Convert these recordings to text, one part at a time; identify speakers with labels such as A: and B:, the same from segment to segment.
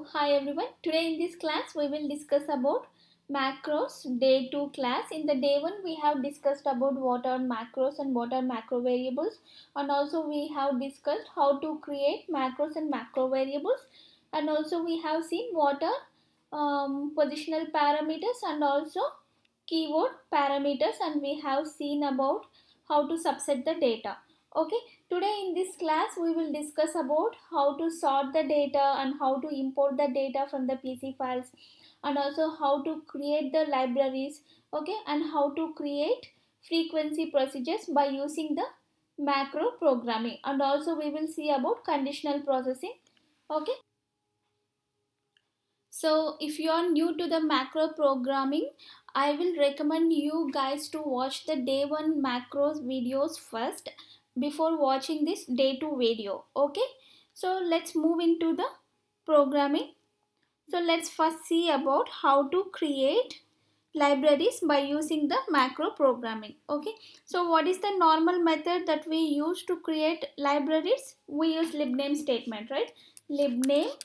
A: Hi everyone. Today in this class we will discuss about macros day 2 class. In the day 1 we have discussed about what are macros and what are macro variables, and also we have discussed how to create macros and macro variables, and also we have seen what are positional parameters and also keyword parameters, and we have seen about how to subset the data. Okay, today in this class we will discuss about how to sort the data and how to import the data from the PC files, and also how to create the libraries, okay, and how to create frequency procedures by using the macro programming, and also we will see about conditional processing. Okay, so if you are new to the macro programming, I will recommend you guys to watch the day 1 macros videos first before watching this day 2 video. Okay, so let's move into the programming. So let's first see about how to create libraries by using the macro programming. Okay, so what is the normal method that we use to create libraries? We use libname statement, right? Libname,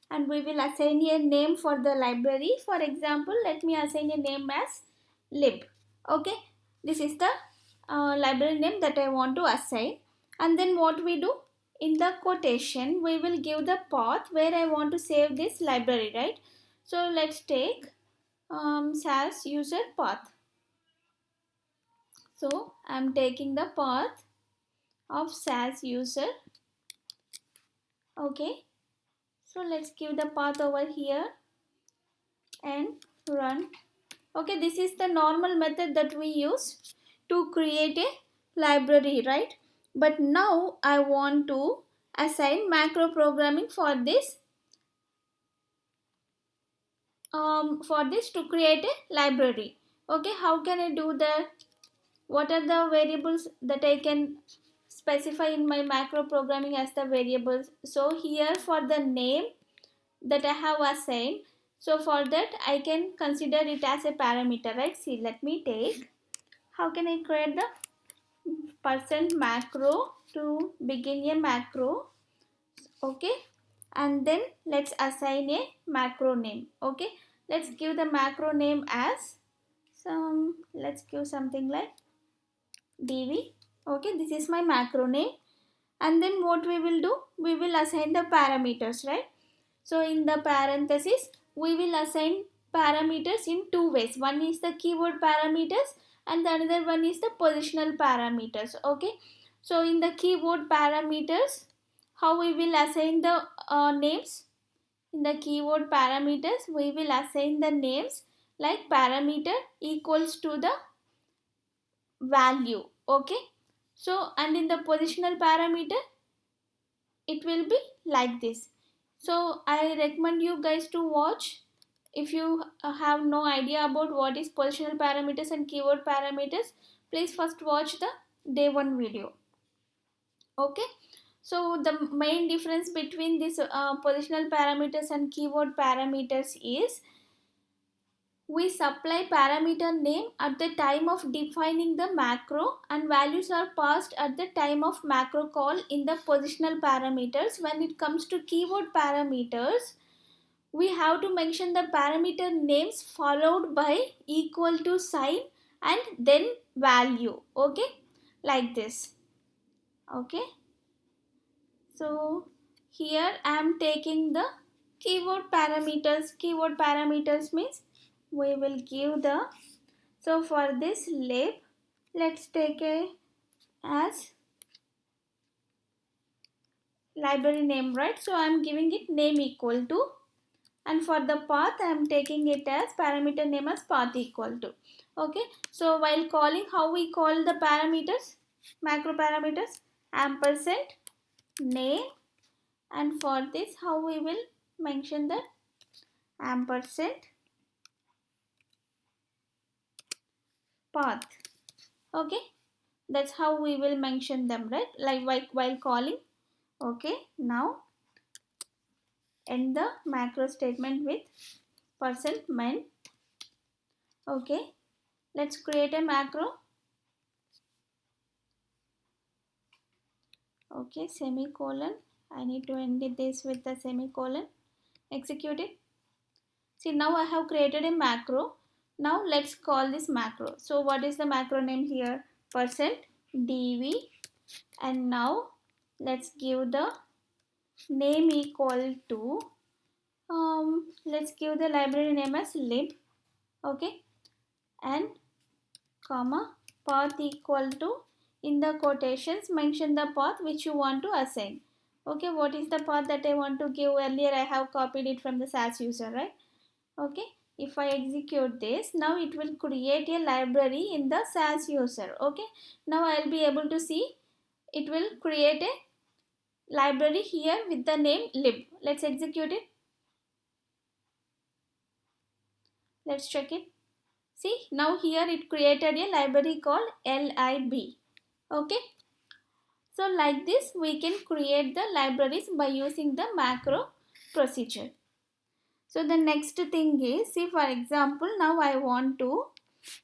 A: and we will assign a name for the library. For example, let me assign a name as lib. Okay, this is the library name that I want to assign. And then what we do, in the quotation we will give the path where I want to save this library, right? So let's take SAS user path. So I'm taking the path of SAS user. Okay, so let's give the path over here and run. Okay, this is the normal method that we use to create a library, right? But now I want to assign macro programming for this to create a library. Okay, how can I do that? What are the variables that I can specify in my macro programming as the variables? So here for the name that I have assigned, so for that I can consider it as a parameter, right? See, let me take, how can I create the percent macro to begin a macro? Okay, and then let's assign a macro name. Okay, let's give the macro name as let's give something like dv. Okay, this is my macro name, and then what we will do, we will assign the parameters, right? So in the parenthesis we will assign parameters in two ways. One is the keyword parameters and the another one is the positional parameters. Okay, so in the keyword parameters, how we will assign the names? In the keyword parameters we will assign the names like parameter equals to the value. Okay, so and in the positional parameter it will be like this. So I recommend you guys to watch. If you have no idea about what is positional parameters and keyword parameters, please first watch the day 1 video. Okay, so the main difference between this positional parameters and keyword parameters is we supply parameter name at the time of defining the macro, and values are passed at the time of macro call in the positional parameters. When it comes to keyword parameters, we have to mention the parameter names followed by equal to sign and then value. Okay, like this. Okay, so here I am taking the keyword parameters. Keyword parameters means we will give the, so for this lib, let's take a as library name, right? So I am giving it name equal to, and for the path I am taking it as parameter name as path equal to. Okay, so while calling, how we call the parameters, macro parameters, ampersand name, and for this how we will mention the ampersand path. Okay, that's how we will mention them, right? Like while calling. Okay, now end the macro statement with %men. Okay, let's create a macro. Okay, semicolon, I need to end this with the semicolon. Execute it. See, now I have created a macro. Now let's call this macro. So what is the macro name here? %dv, and now let's give the name equal to let's give the library name as lib. Okay, and comma path equal to, in the quotations mention the path which you want to assign. Okay, what is the path that I want to give? Earlier I have copied it from the SAS user, right? Okay, if I execute this, now it will create a library in the SAS user. Okay, now I'll be able to see it will create a library here with the name lib. Let's execute it. Let's check it. See, now here it created a library called lib. Okay, so like this we can create the libraries by using the macro procedure. So the next thing is, see, for example, now I want to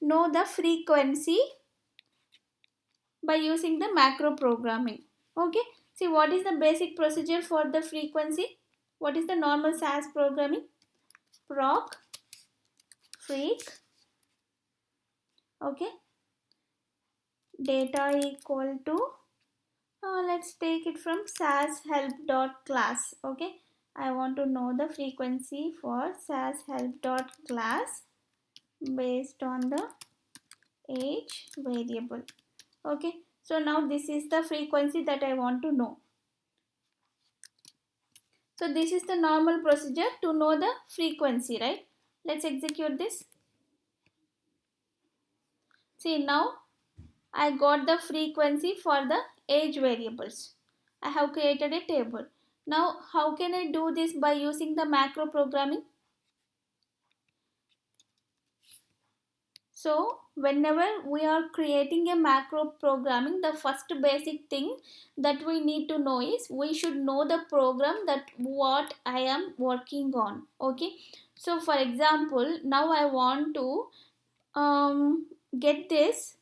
A: know the frequency by using the macro programming. Okay, see, what is the basic procedure for the frequency? What is the normal SAS programming? Proc freq, okay, data equal to let's take it from SAS help dot class. Okay, I want to know the frequency for SAS help dot class based on the age variable. Okay, so now this is the frequency that I want to know. So this is the normal procedure to know the frequency, right? Let's execute this. See, now I got the frequency for the age variables. I have created a table. Now how can I do this by using the macro programming? So whenever we are creating a macro programming, the first basic thing that we need to know is we should know the program that what I am working on. Okay, so for example, now I want to get this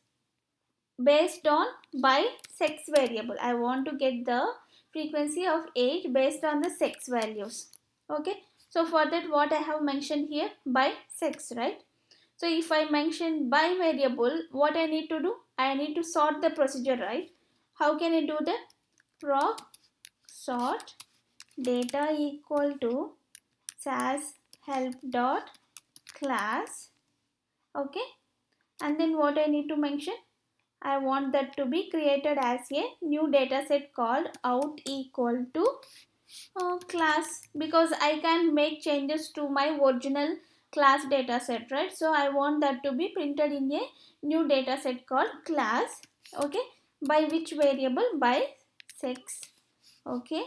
A: based on by sex variable. I want to get the frequency of age based on the sex values. Okay, so for that, what I have mentioned here, by sex, right? So if I mention by variable, what I need to do? I need to sort the procedure, right? How can I do that? Proc sort data equal to SAS help dot class. Okay, and then what I need to mention? I want that to be created as a new data set called out equal to class, because I can make changes to my original class data set, right? So I want that to be printed in a new data set called class. Okay, by which variable? By sex. Okay,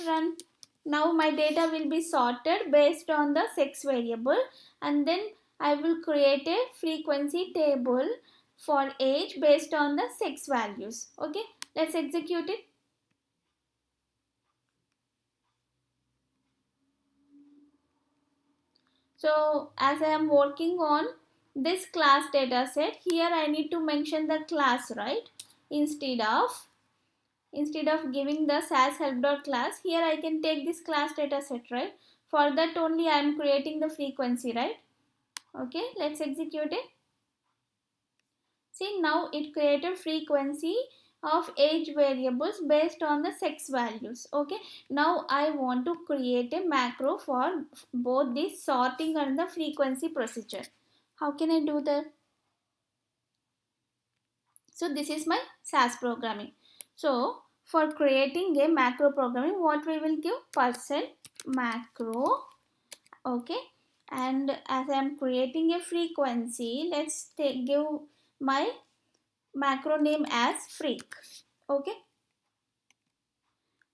A: run. Now my data will be sorted based on the sex variable, and then I will create a frequency table for age based on the sex values. Okay, let's execute it. So as I am working on this class data set, here I need to mention the class, right? Instead of giving the SAS help class, here I can take this class data set, right? For that only I am creating the frequency, right? Okay, let's execute it. See, now it created frequency of age variables based on the sex values. Okay, now I want to create a macro for both the sorting and the frequency procedure. How can I do that? So this is my SAS programming. So for creating a macro programming, what we will give? %macro. Okay, and as I am creating a frequency, let's give my macro name as freq. Okay,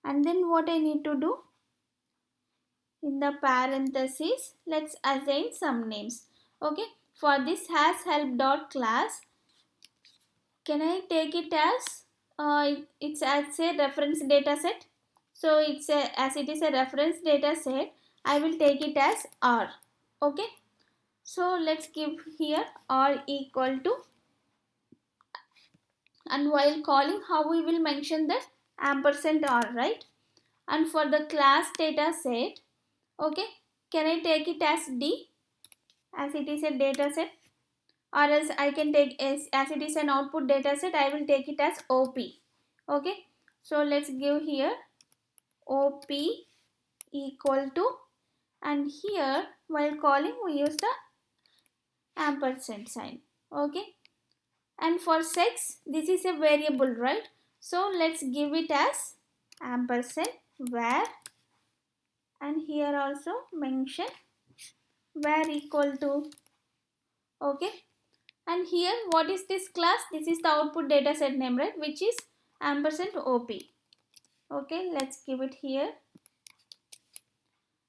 A: and then what I need to do? In the parentheses, let's assign some names. Okay, for this has help dot class, can I take it as it's as a reference data set? So it's a, as it is a reference data set, I will take it as R. Okay, so let's give here R equal to, and while calling, how we will mention the ampersand R, right? And for the class data set, okay, can I take it as D as it is a data set, or else I can take as it is an output data set, I will take it as OP. Okay, so let's give here OP equal to, and here while calling we use the ampersand sign. Okay, and for sex this is a variable, right? So let's give it as ampersand var, and here also mention var equal to. Okay, and here what is this class? This is the output data set name, right, which is ampersand OP. Okay, let's give it here.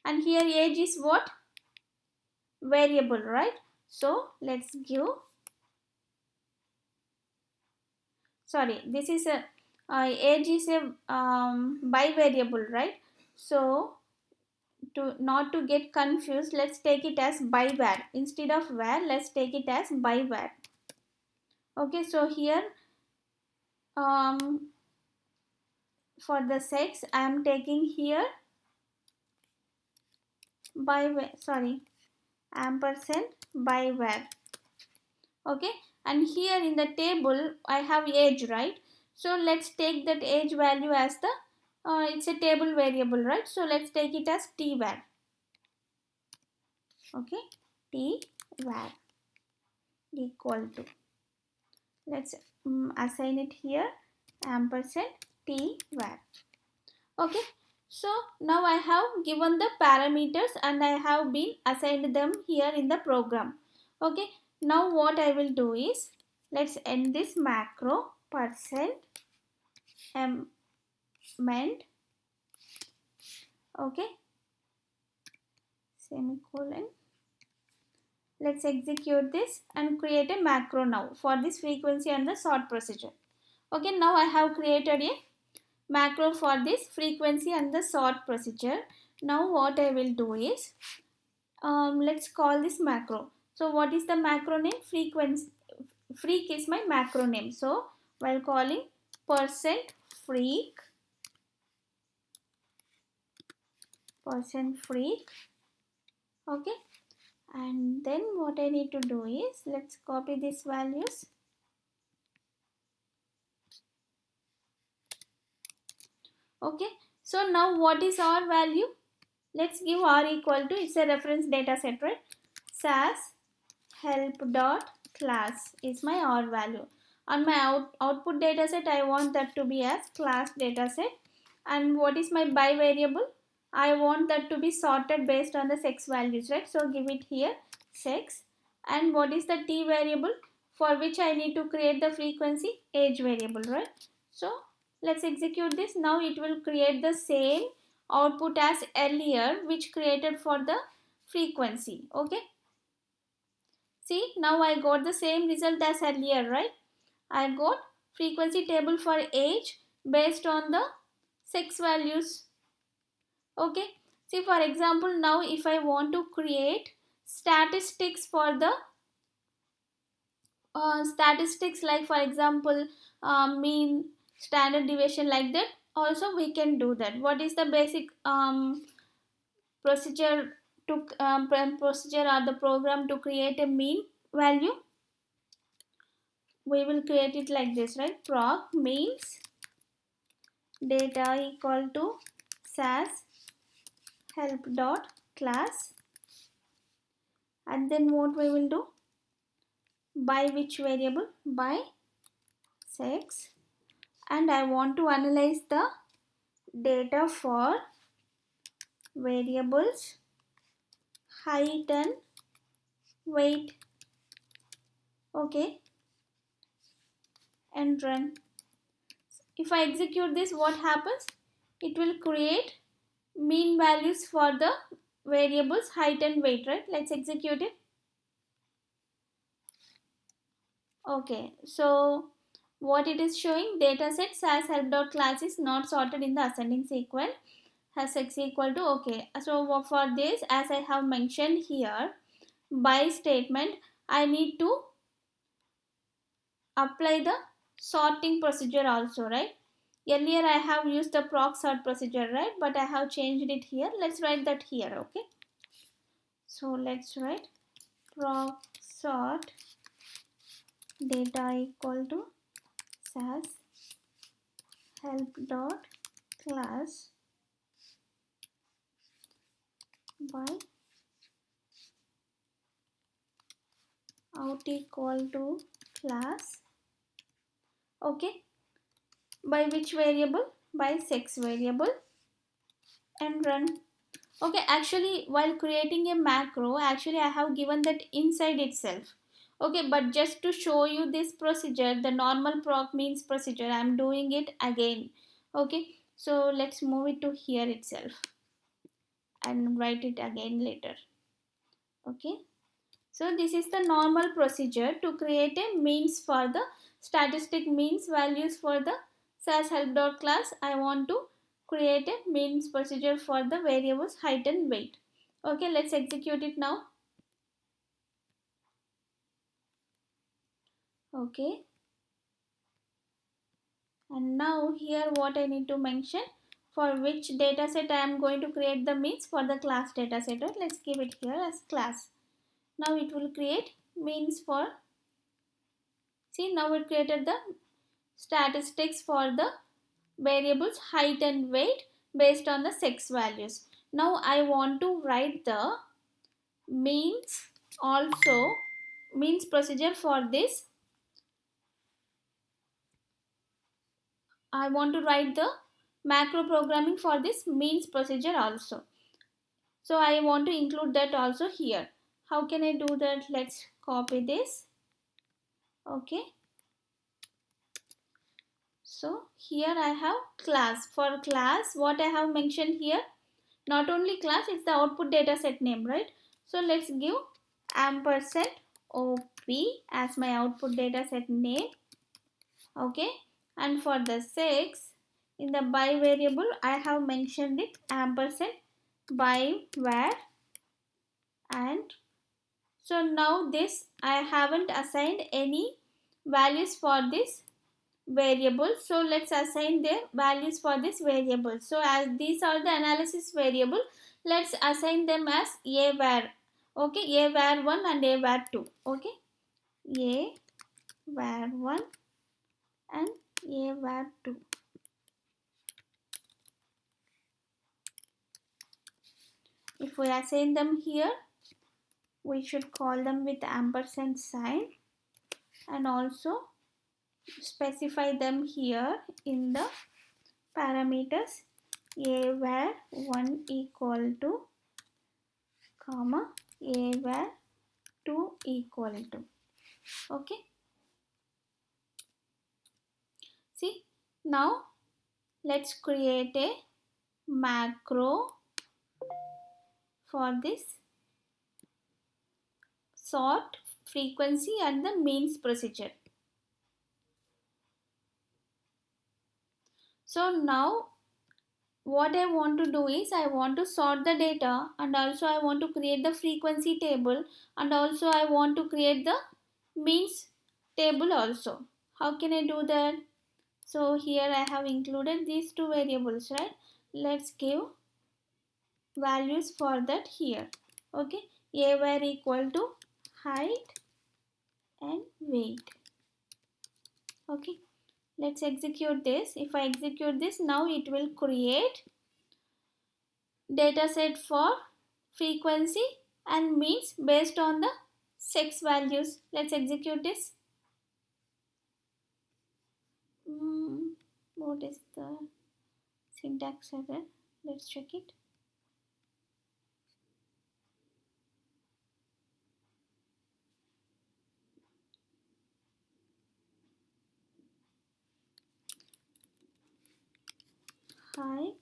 A: And here age is what? Variable, right? So let's give, sorry, this is a age is a by variable, right? So to not to get confused, let's take it as by var. Instead of var, let's take it as by var. Okay, so here for the sex I am taking here by, sorry, ampersand by var. Okay, and here in the table I have age, right? So let's take that age value as the it's a table variable, right? So let's take it as t var. Okay, t var equal to, let's assign it here ampersand t var. Okay, so now I have given the parameters and I have been assigned them here in the program. Okay, now what I will do is, let's end this macro percent mend. Okay, semicolon. Let's execute this and create a macro now for this frequency and the sort procedure. Okay, now I have created a macro for this frequency and the sort procedure. Now what I will do is, let's call this macro. So what is the macro name? Frequency freak is my macro name. So while calling percent freak, okay, and then what I need to do is, let's copy these values. Okay, so now what is our value? Let's give r equal to, it's a reference data set, right? SAS help dot class is my r value. On my output data set I want that to be as class data set. And what is my by variable? I want that to be sorted based on the sex values, right? So give it here sex. And what is the t variable for which I need to create the frequency? Age variable, right? So let's execute this. Now it will create the same output as earlier, which created for the frequency. Okay, see, now I got the same result as earlier, right? I got frequency table for age based on the sex values. Okay, see, for example, now if I want to create statistics for the statistics, like for example mean, standard deviation, like that also we can do that. What is the basic procedure to procedure or the program to create a mean value? We will create it like this, right? Proc means data equal to SAS help dot class, and then what we will do, by which variable? By sex. And I want to analyze the data for variables height and weight. Okay, and run. If I execute this, what happens? It will create mean values for the variables height and weight, right? Let's execute it. Okay, so what it is showing, dataset SAS help.class is not sorted in the ascending sequence, has sex equal to, okay. So for this, as I have mentioned here, by statement, I need to apply the sorting procedure also, right? Earlier I have used the proc sort procedure, right? But I have changed it here. Let's write that here, okay? So let's write proc sort data equal to SAS help dot class by out equal to class, okay, by which variable? By sex variable, and run. Okay, actually while creating a macro, actually I have given that inside itself. Okay, but just to show you this procedure, the normal proc means procedure, I am doing it again. Okay, so let's move it to here itself and write it again later. Okay, so this is the normal procedure to create a means for the statistic means values for the SAS help dot class. I want to create a means procedure for the variables height and weight. Okay, let's execute it now. Okay, and now here what I need to mention, for which dataset I am going to create the means for the class dataset. Right? Let's give it here as class. Now it will create means for, see, now it created the statistics for the variables height and weight based on the sex values. Now I want to write the means also, means procedure for this. I want to write the macro programming for this means procedure also. So I want to include that also here. How can I do that? Let's copy this. Okay. So here I have class. For class, what I have mentioned here, not only class, it's the output data set name, right? So let's give ampersand op as my output data set name. Okay, and for the sex, in the by variable I have mentioned it ampersand by var, and so now this I haven't assigned any values for this variable, so let's assign the values for this variable. So as these are the analysis variable, let's assign them as a var. Okay, a var 1 and a var 2. Okay, a var 1 and a var 2. If we assign them here, we should call them with ampersand sign, and also specify them here in the parameters a var 1 equal to comma a var 2 equal to. Okay, see, now let's create a macro for this sort, frequency and the means procedure. So now what I want to do is I want to sort the data, and also I want to create the frequency table, and also I want to create the means table also. How can I do that? So here I have included these two variables, right? Let's give values for that here. Okay, a var equal to height and weight. Okay, let's execute this. If I execute this, now it will create dataset for frequency and means based on the sex values. Let's execute this. What is the syntax error? Let's check it. Height,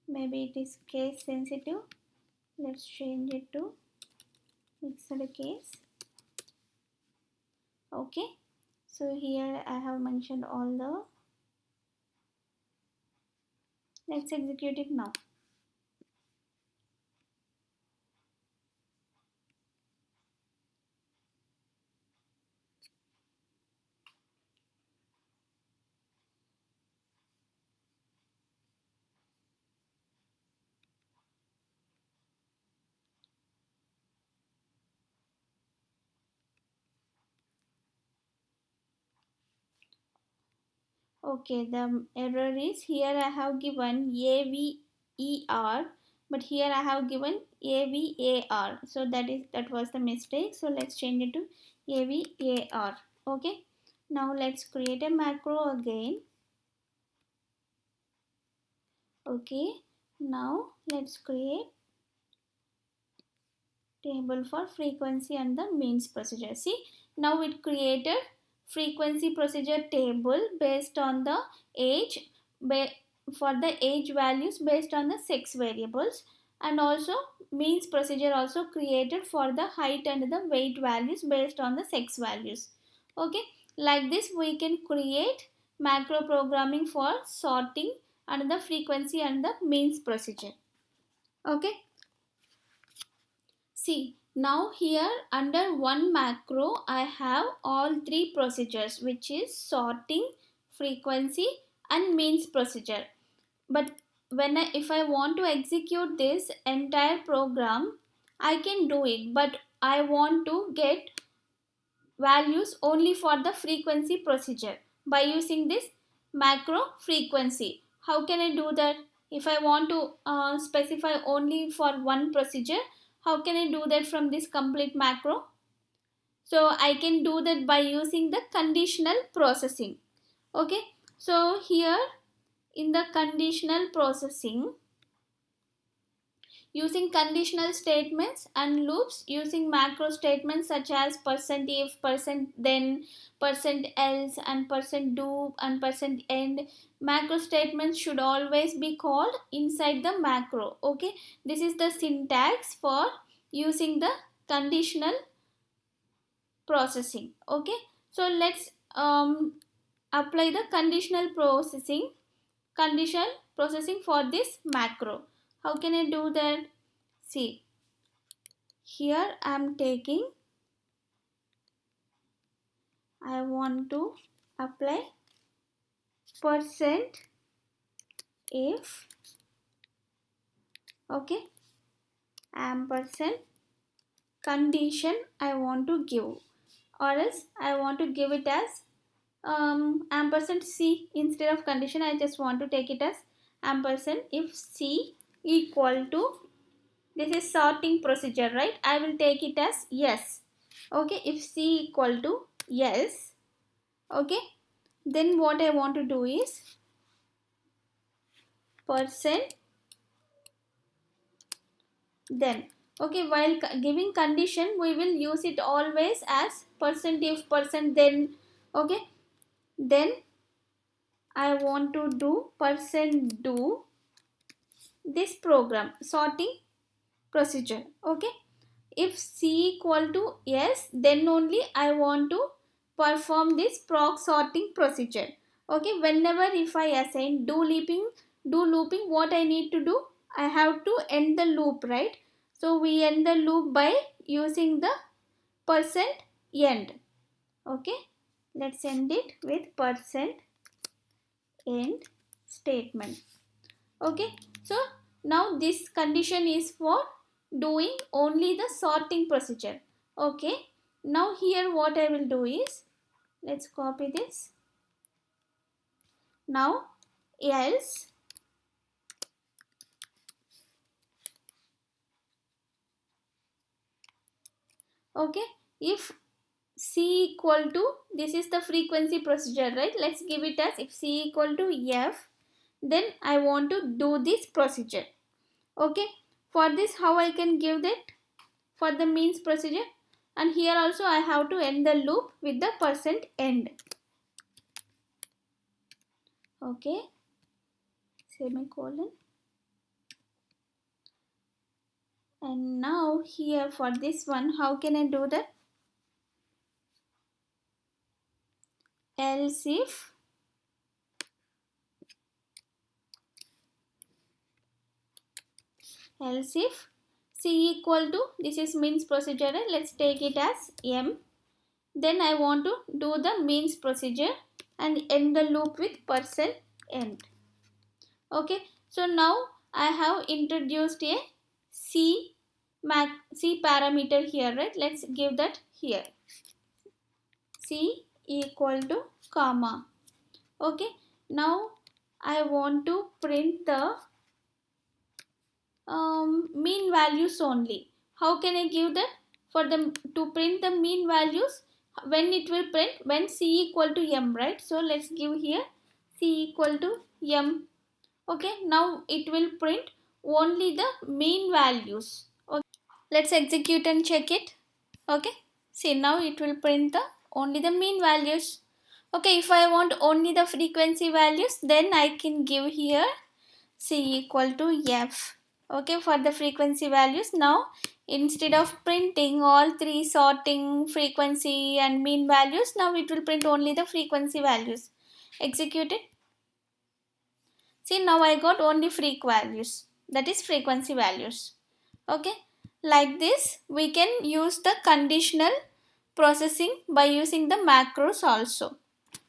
A: maybe it is case sensitive. Let's change it to mixed case. Okay, so here I have mentioned all the, let's execute it now. Okay, the error is here I have given AVER, but here I have given AVAR. So that was the mistake. So let's change it to AVAR. Okay. Now let's create a macro again. Okay. Now let's create table for frequency and the means procedure. See, now it created frequency procedure table based on the age, for the age values based on the sex variables, and also means procedure also created for the height and the weight values based on the sex values. Okay, like this we can create macro programming for sorting and the frequency and the means procedure. Okay. See, now here under one macro, I have all three procedures, which is sorting, frequency and means procedure. But if I want to execute this entire program, I can do it, but I want to get values only for the frequency procedure by using this macro frequency. How can I do that? If I want to specify only for one procedure, how can I do that from this complete macro? So I can do that by using the conditional processing. Okay, so here in the conditional processing, using conditional statements and loops, using macro statements such as percent if, percent then, percent else and percent do and percent end. Macro statements should always be called inside the macro. Okay, this is the syntax for using the conditional processing. Okay, so let's apply the conditional processing for this macro. How can I do that? See, here I am taking, I want to apply percent if, okay, ampersand condition I want to give, or else I want to give it as ampersand C instead of condition. I just want to take it as ampersand if C equal to, this is sorting procedure, right? I will take it as yes. Okay, if C equal to yes, okay, then what I want to do is percent then. Okay, while giving condition we will use it always as percent if, percent then. Okay, then I want to do percent do this program sorting procedure. Okay, if C equal to yes, then only I want to perform this proc sorting procedure. Okay, whenever if I assign do looping, what I need to do, I have to end the loop, right? So we end the loop by using the percent end. Okay, let's end it with percent end statement. Okay, so now this condition is for doing only the sorting procedure. Okay, now here what I will do is, let's copy this. Now else, okay, if C equal to, this is the frequency procedure, right? Let's give it as if C equal to F, then I want to do this procedure. Okay, for this how I can give that? For the means procedure, and here also I have to end the loop with the percent end. Okay, semicolon, and now here for this one how can I do that? Else if C equal to, this is means procedure, let's take it as M, then I want to do the means procedure and end the loop with percent end. Okay, so now I have introduced a C parameter here, right? Let's give that here, C equal to comma. Okay, Now I want to print the mean values only. How can I give that? For them to print the mean values, when it will print when c equal to m, right? So let's give here c equal to m. Okay, now it will print only the mean values. Okay, let's execute and check it. Okay, see, now it will print the only the mean values. Okay, if I want only the frequency values, then I can give here c equal to f. Okay, for the frequency values. Now instead of printing all three, sorting, frequency and mean values, now it will print only the frequency values. Execute it. See, now I got only freq values, that is frequency values. Okay, like this we can use the conditional processing by using the macros also.